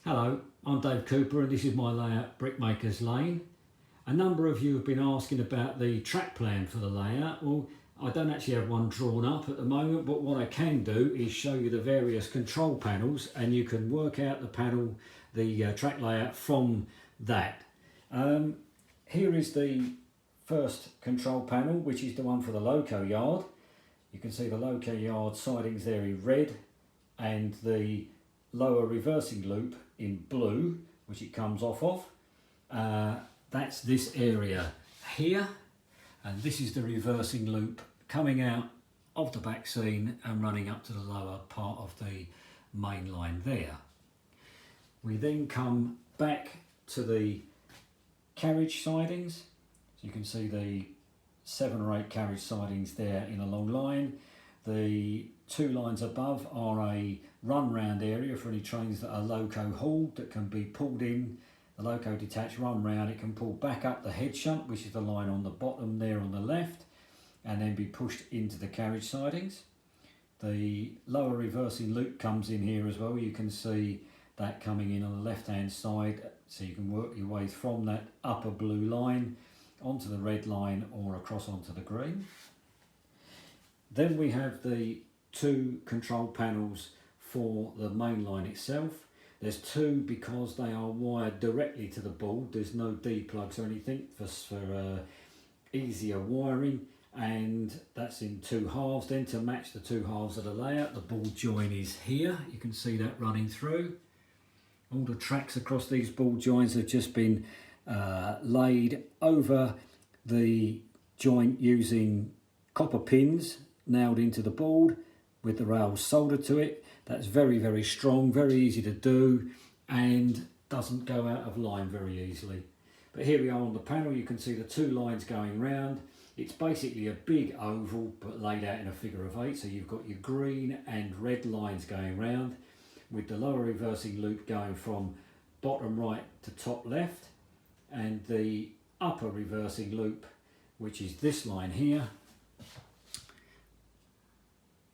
Hello, I'm Dave Cooper and this is my layout Brickmakers Lane. A number of you have been asking about the track plan for the layout. Well, I don't actually have one drawn up at the moment, but what I can do is show you the various control panels and you can work out the track layout from that. Here is the first control panel, which is the one for the loco yard. You can see the loco yard sidings there in red and the lower reversing loop in blue, which it comes off of. That's this area here, and this is the reversing loop coming out of the back scene and running up to the lower part of the main line there. We then come back to the carriage sidings. So you can see the 7 or 8 carriage sidings there in a long line. The 2 lines above are a run round area for any trains that are loco hauled that can be pulled in. The loco detached run round, it can pull back up the head shunt, which is the line on the bottom there on the left, and then be pushed into the carriage sidings. The lower reversing loop comes in here as well. You can see that coming in on the left hand side, so you can work your way from that upper blue line onto the red line or across onto the green. Then we have the 2 control panels for the main line itself. There's 2 because they are wired directly to the board. There's no D plugs or anything for easier wiring, and that's in 2 halves. Then to match the 2 halves of the layout, the ball join is here. You can see that running through. All the tracks across these ball joints have just been laid over the joint using copper pins nailed into the board with the rails soldered to it. That's very, very strong, very easy to do, and doesn't go out of line very easily. But here we are on the panel. You can see the 2 lines going round. It's basically a big oval but laid out in a figure of 8. So you've got your green and red lines going round, with the lower reversing loop going from bottom right to top left, and the upper reversing loop, which is this line here,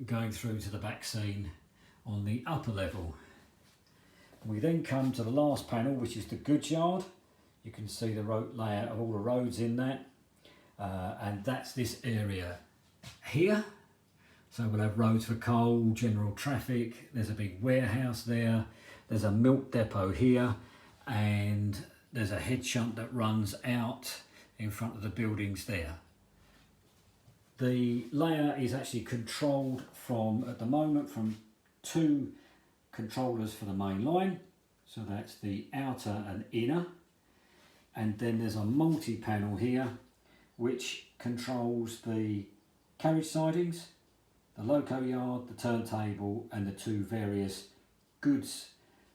going through to the back scene on the upper level. We then come to the last panel, which is the goods yard. You can see the road layout of all the roads in that, and that's this area here. So we'll have roads for coal, general traffic, there's a big warehouse there, there's a milk depot here, and there's a head shunt that runs out in front of the buildings there. The layout is actually controlled from, at the moment, from 2 controllers for the main line. So that's the outer and inner. And then there's a multi-panel here which controls the carriage sidings, the loco yard, the turntable, and the 2 various goods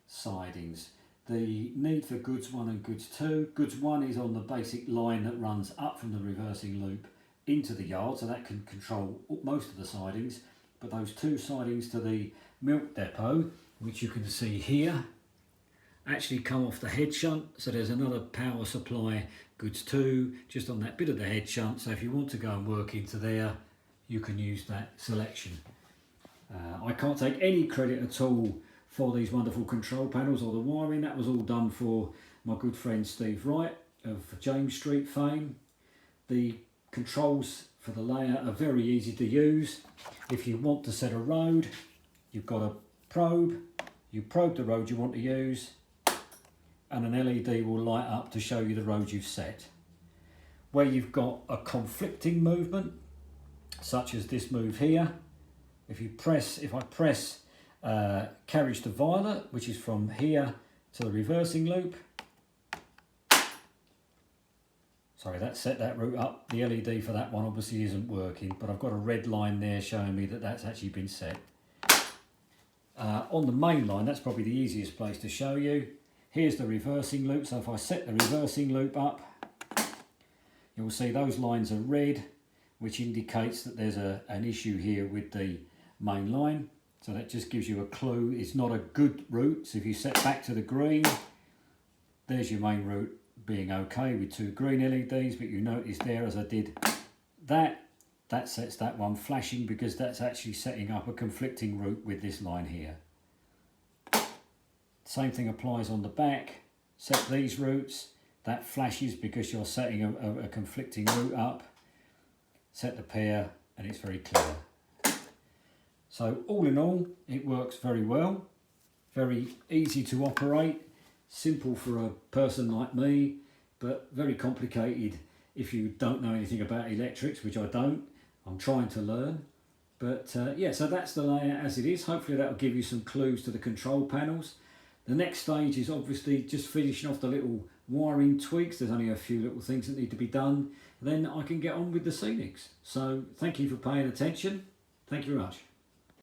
sidings. The need for goods 1 and goods 2. Goods 1 is on the basic line that runs up from the reversing loop into the yard, so that can control most of the sidings. But those 2 sidings to the milk depot, which you can see here, actually come off the head shunt. So there's another power supply, goods 2, just on that bit of the head shunt. So if you want to go and work into there, you can use that selection. I can't take any credit at all for these wonderful control panels or the wiring. That was all done for my good friend Steve Wright of James Street fame. The controls for the layout are very easy to use. If you want to set a road, you've got a probe, you probe the road you want to use, and an LED will light up to show you the road you've set. Where you've got a conflicting movement, such as this move here, if I press carriage to violet, which is from here to the reversing loop, sorry, that set that route up. The LED for that one obviously isn't working, but I've got a red line there showing me that that's actually been set. On the main line, that's probably the easiest place to show you. Here's the reversing loop, so if I set the reversing loop up, you'll see those lines are red, which indicates that there's an issue here with the main line. So that just gives you a clue. It's not a good route. So if you set back to the green, there's your main route being okay with 2 green LEDs, but you notice there as I did that sets that one flashing because that's actually setting up a conflicting route with this line here. Same thing applies on the back. Set these routes. That flashes because you're setting a conflicting route up. Set the pair and it's very clear. So all in all, it works very well. Very easy to operate. Simple for a person like me, but very complicated if you don't know anything about electrics, which I don't. I'm trying to learn. But yeah, so that's the layout as it is. Hopefully that will give you some clues to the control panels. The next stage is obviously just finishing off the little wiring tweaks. There's only a few little things that need to be done. Then I can get on with the scenics. So thank you for paying attention. Thank you very much.